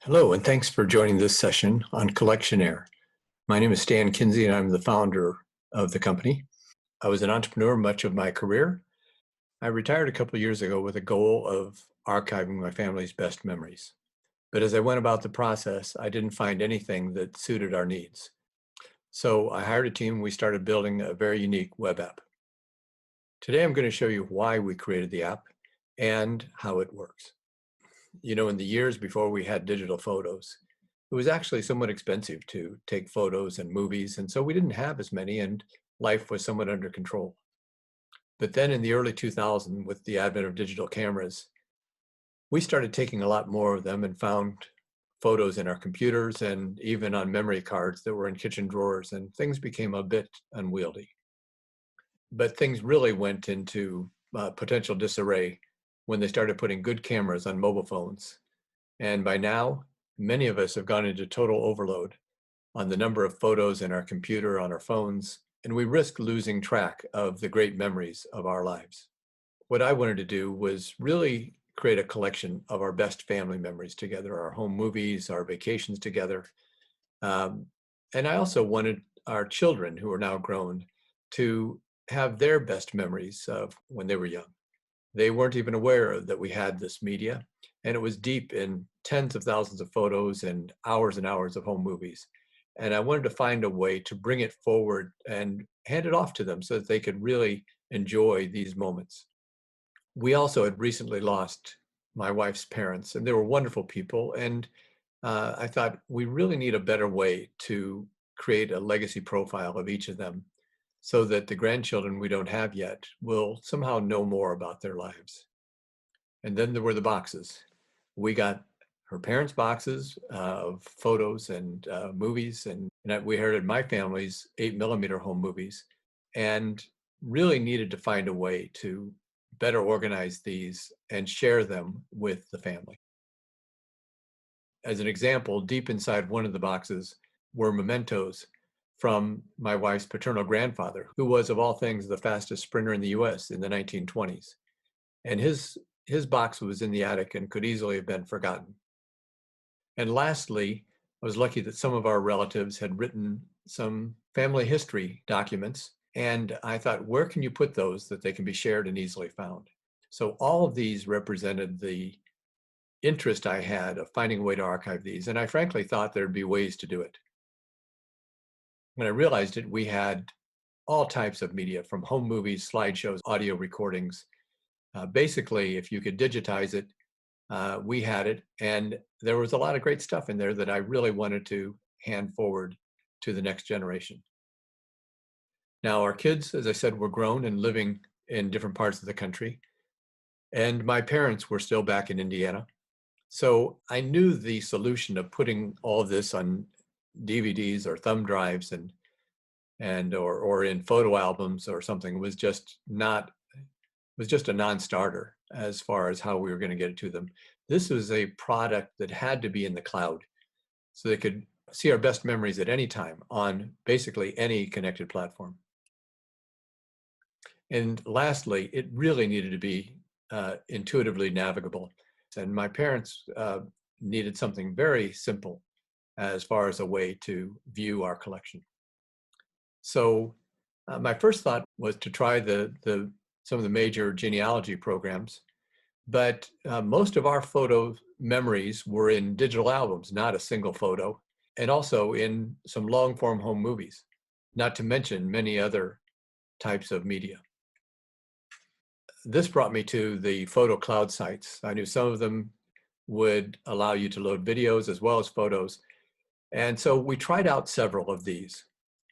Hello, and thanks for joining this session on Collectionaire. My name is Stan Kinsey, and I'm the founder of the company. I was an entrepreneur much of my career. I retired a couple of years ago with a goal of archiving my family's best memories. But as I went about the process, I didn't find anything that suited our needs. So I hired a team and we started building a very unique web app. Today, I'm going to show you why we created the app and how it works. In the years before we had digital photos, it was actually somewhat expensive to take photos and movies, and so we didn't have as many, and life was somewhat under control. But then in the early 2000s, with the advent of digital cameras, we started taking a lot more of them and found photos in our computers and even on memory cards that were in kitchen drawers, and things became a bit unwieldy. But things really went into potential disarray when they started putting good cameras on mobile phones. And by now, many of us have gone into total overload on the number of photos in our computer, on our phones, and we risk losing track of the great memories of our lives. What I wanted to do was really create a collection of our best family memories together, our home movies, our vacations together. Um, and I also wanted our children, who are now grown, to have their best memories of when they were young. They weren't even aware that we had this media, and it was deep in tens of thousands of photos and hours of home movies. And I wanted to find a way to bring it forward and hand it off to them so that they could really enjoy these moments. We also had recently lost my wife's parents, and they were wonderful people. And I thought we really need a better way to create a legacy profile of each of them so that the grandchildren we don't have yet will somehow know more about their lives. And then there were the boxes. We got her parents' boxes of photos and movies, and we inherited my family's 8mm home movies, and really needed to find a way to better organize these and share them with the family. As an example, deep inside one of the boxes were mementos from my wife's paternal grandfather, who was, of all things, the fastest sprinter in the US in the 1920s. And his box was in the attic and could easily have been forgotten. And lastly, I was lucky that some of our relatives had written some family history documents. And I thought, where can you put those that they can be shared and easily found? So all of these represented the interest I had of finding a way to archive these. And I frankly thought there'd be ways to do it. When I realized it, we had all types of media, from home movies, slideshows, audio recordings. Basically, if you could digitize it, we had it. And there was a lot of great stuff in there that I really wanted to hand forward to the next generation. Now, our kids, as I said, were grown and living in different parts of the country. And my parents were still back in Indiana. So I knew the solution of putting all of this on DVDs or thumb drives or in photo albums or something was just a non-starter as far as how we were going to get it to them. This was a product that had to be in the cloud so they could see our best memories at any time on basically any connected platform. And lastly, it really needed to be intuitively navigable. And my parents needed something very simple as far as a way to view our collection. So my first thought was to try some of the major genealogy programs, but most of our photo memories were in digital albums, not a single photo, and also in some long-form home movies, not to mention many other types of media. This brought me to the photo cloud sites. I knew some of them would allow you to load videos as well as photos. And so we tried out several of these.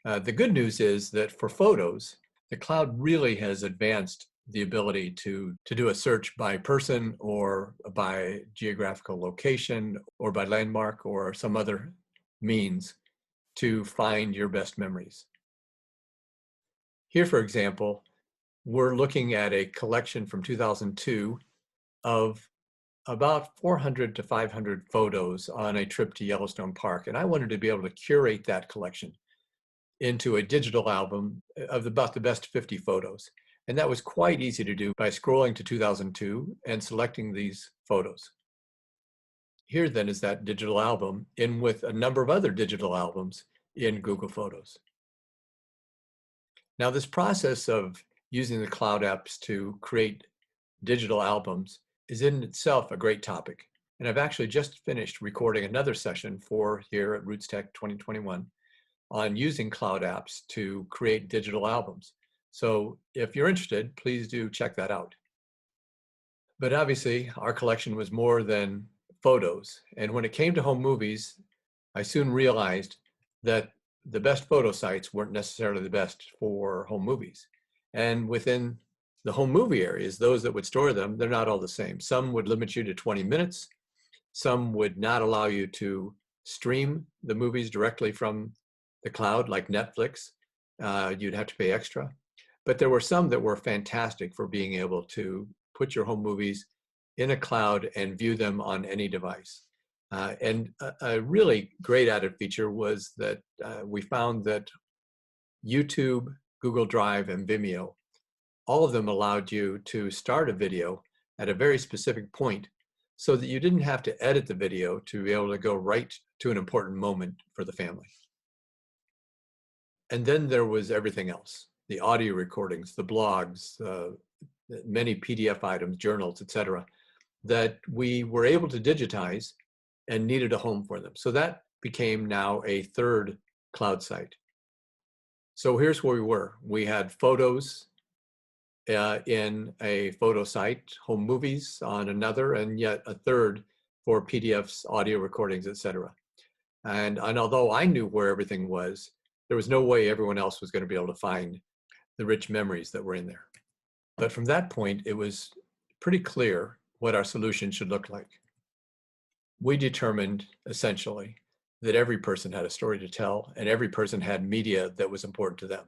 The good news is that for photos, the cloud really has advanced the ability to do a search by person or by geographical location or by landmark or some other means to find your best memories. Here, for example, we're looking at a collection from 2002 of about 400 to 500 photos on a trip to Yellowstone Park. And I wanted to be able to curate that collection into a digital album of about the best 50 photos. And that was quite easy to do by scrolling to 2002 and selecting these photos. Here then is that digital album in with a number of other digital albums in Google Photos. Now, this process of using the cloud apps to create digital albums is in itself a great topic. And I've actually just finished recording another session for here at Roots Tech 2021 on using cloud apps to create digital albums. So if you're interested, please do check that out. But obviously, our collection was more than photos. And when it came to home movies, I soon realized that the best photo sites weren't necessarily the best for home movies. And within the home movie areas, those that would store them, they're not all the same. Some would limit you to 20 minutes. Some would not allow you to stream the movies directly from the cloud, like Netflix. You'd have to pay extra. But there were some that were fantastic for being able to put your home movies in a cloud and view them on any device. And a really great added feature was that we found that YouTube, Google Drive, and Vimeo, all of them allowed you to start a video at a very specific point so that you didn't have to edit the video to be able to go right to an important moment for the family. And then there was everything else, the audio recordings, the blogs, many PDF items, journals, etc., that we were able to digitize and needed a home for them. So that became now a third cloud site. So here's where we were. We had photos in a photo site, home movies on another, and yet a third for PDFs, audio recordings, etc. And although I knew where everything was, there was no way everyone else was going to be able to find the rich memories that were in there. But from that point, it was pretty clear what our solution should look like. We determined essentially that every person had a story to tell and every person had media that was important to them.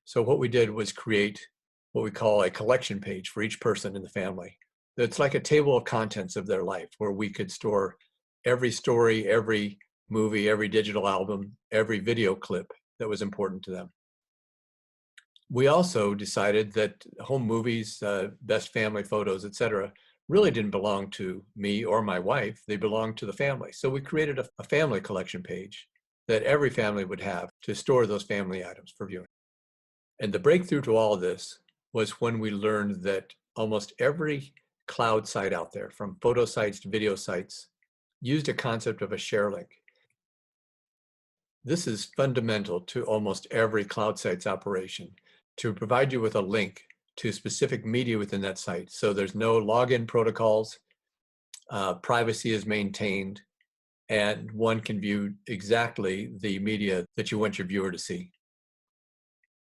So what we did was create what we call a collection page for each person in the family. It's like a table of contents of their life where we could store every story, every movie, every digital album, every video clip that was important to them. We also decided that home movies, best family photos, etc., really didn't belong to me or my wife. They belonged to the family. So we created a family collection page that every family would have to store those family items for viewing. And the breakthrough to all of this was when we learned that almost every cloud site out there, from photo sites to video sites, used a concept of a share link. This is fundamental to almost every cloud site's operation, to provide you with a link to specific media within that site. So there's no login protocols, privacy is maintained, and one can view exactly the media that you want your viewer to see.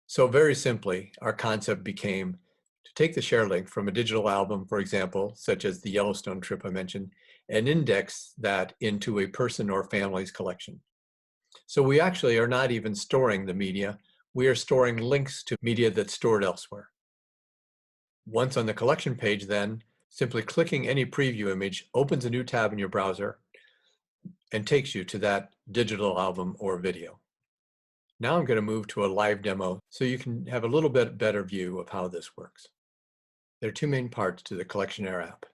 So very simply, our concept became to take the share link from a digital album, for example, such as the Yellowstone trip I mentioned, and index that into a person or family's collection. So we actually are not even storing the media. We are storing links to media that's stored elsewhere. Once on the collection page then, simply clicking any preview image opens a new tab in your browser and takes you to that digital album or video. Now I'm going to move to a live demo so you can have a little bit better view of how this works. There are two main parts to the Collectionaire app.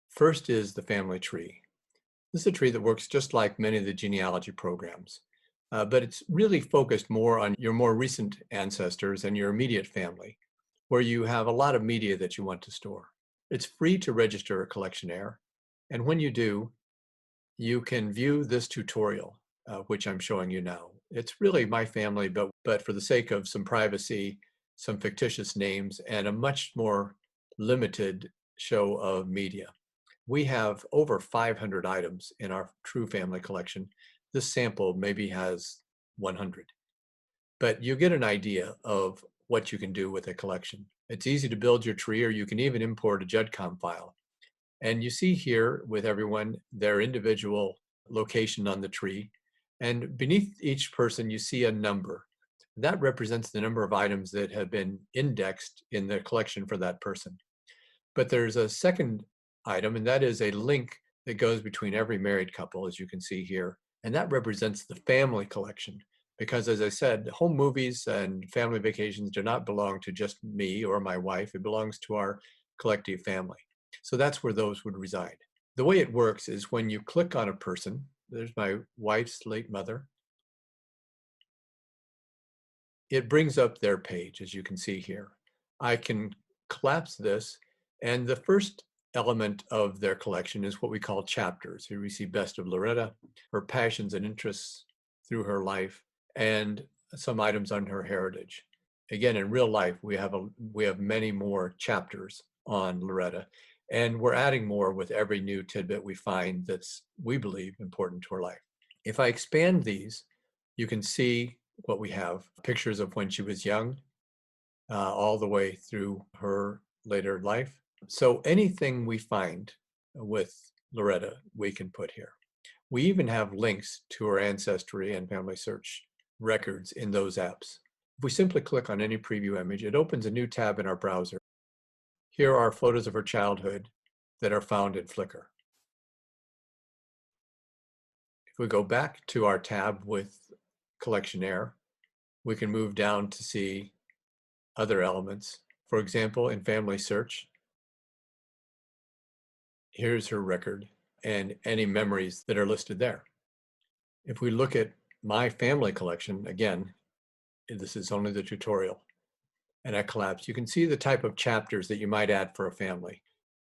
First is the family tree. This is a tree that works just like many of the genealogy programs, but it's really focused more on your more recent ancestors and your immediate family, where you have a lot of media that you want to store. It's free to register a Collectionaire, and when you do, you can view this tutorial, which I'm showing you now. It's really my family, but for the sake of some privacy, some fictitious names, and a much more limited show of media. We have over 500 items in our true family collection. This sample maybe has 100. But you get an idea of what you can do with a collection. It's easy to build your tree, or you can even import a JUDCOM file. And you see here with everyone their individual location on the tree. And beneath each person, you see a number. That represents the number of items that have been indexed in the collection for that person. But there's a second item, and that is a link that goes between every married couple, as you can see here. And that represents the family collection. Because as I said, home movies and family vacations do not belong to just me or my wife. It belongs to our collective family. So that's where those would reside. The way it works is when you click on a person, there's my wife's late mother, it brings up their page, as you can see here. I can collapse this, and the first element of their collection is what we call chapters. Here we see Best of Loretta, her passions and interests through her life, and some items on her heritage. Again, in real life, we have many more chapters on Loretta, and we're adding more with every new tidbit we find that's, we believe, important to her life. If I expand these, you can see what we have, pictures of when she was young, all the way through her later life. So anything we find with Loretta, we can put here. We even have links to her ancestry and family search records in those apps. If we simply click on any preview image, it opens a new tab in our browser. Here are photos of her childhood that are found in Flickr. If we go back to our tab with Collectionaire, we can move down to see other elements. For example, in family search, here's her record and any memories that are listed there. If we look at my family collection, again, this is only the tutorial, and I collapse, you can see the type of chapters that you might add for a family.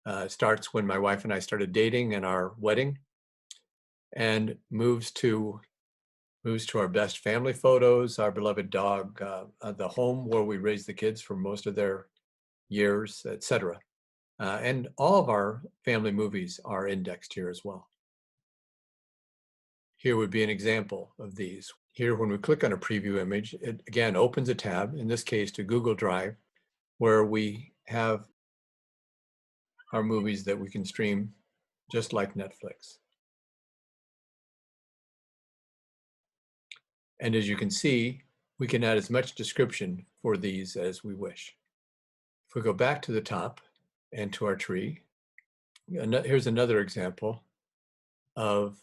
It starts when my wife and I started dating and our wedding, and moves to our best family photos, our beloved dog, the home where we raised the kids for most of their years, etc. And all of our family movies are indexed here as well. Here would be an example of these. Here, when we click on a preview image, it again opens a tab, in this case to Google Drive, where we have our movies that we can stream just like Netflix. And as you can see, we can add as much description for these as we wish. If we go back to the top and to our tree, here's another example of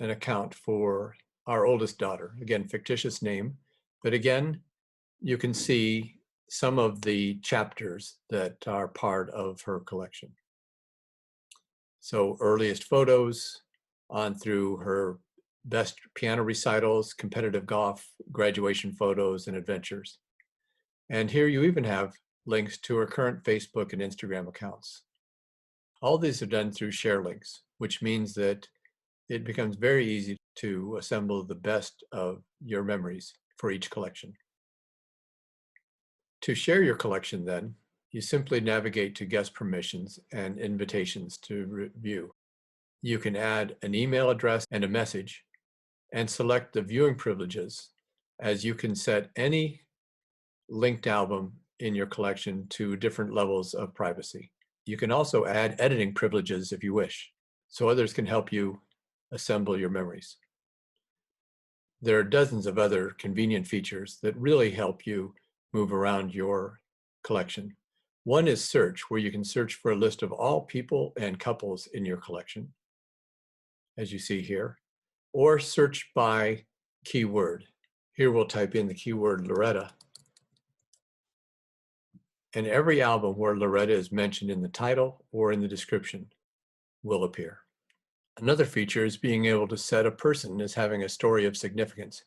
an account for our oldest daughter. Again, fictitious name, but again, you can see some of the chapters that are part of her collection. So earliest photos on through her best piano recitals, competitive golf, graduation photos, and adventures. And here you even have links to her current Facebook and Instagram accounts. All these are done through share links, which means that it becomes very easy to assemble the best of your memories for each collection. To share your collection then, you simply navigate to guest permissions and invitations to view. You can add an email address and a message and select the viewing privileges, as you can set any linked album in your collection to different levels of privacy. You can also add editing privileges if you wish, so others can help you assemble your memories. There are dozens of other convenient features that really help you move around your collection. One is search, where you can search for a list of all people and couples in your collection, as you see here, or search by keyword. Here we'll type in the keyword Loretta, and every album where Loretta is mentioned in the title or in the description will appear. Another feature is being able to set a person as having a story of significance.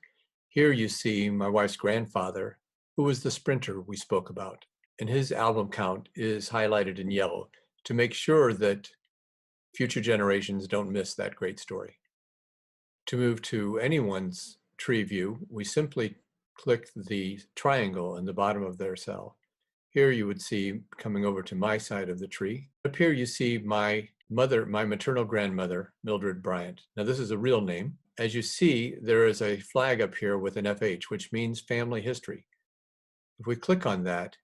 Here you see my wife's grandfather, who was the sprinter we spoke about, and his album count is highlighted in yellow to make sure that future generations don't miss that great story. To move to anyone's tree view, we simply click the triangle in the bottom of their cell. Here you would see, coming over to my side of the tree, up here you see my maternal grandmother, Mildred Bryant. Now this is a real name. As you see, there is a flag up here with an FH, which means family history. If we click on that,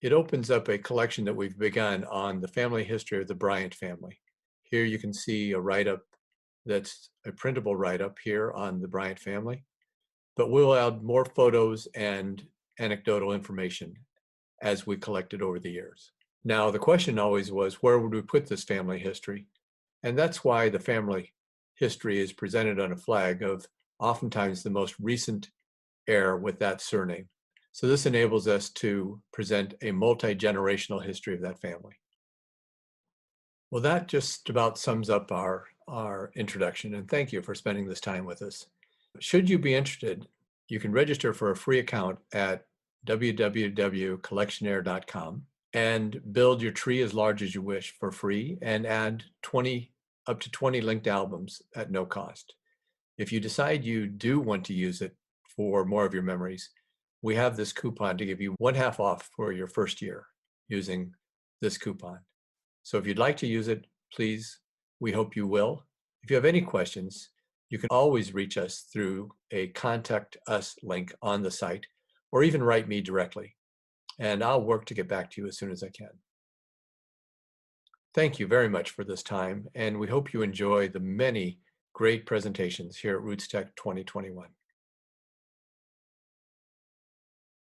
it opens up a collection that we've begun on the family history of the Bryant family. Here you can see a write-up that's a printable write-up here on the Bryant family, but we'll add more photos and anecdotal information as we collect it over the years. Now, the question always was, where would we put this family history? And that's why the family history is presented on a flag of oftentimes the most recent heir with that surname. So this enables us to present a multi-generational history of that family. Well, that just about sums up our introduction, and thank you for spending this time with us. Should you be interested, you can register for a free account at www.collectionaire.com and build your tree as large as you wish for free and add up to 20 linked albums at no cost. If you decide you do want to use it for more of your memories, we have this coupon to give you one half off for your first year using this coupon. So if you'd like to use it, please, we hope you will. If you have any questions, you can always reach us through a contact us link on the site, or even write me directly, and I'll work to get back to you as soon as I can. Thank you very much for this time, and we hope you enjoy the many great presentations here at RootsTech 2021.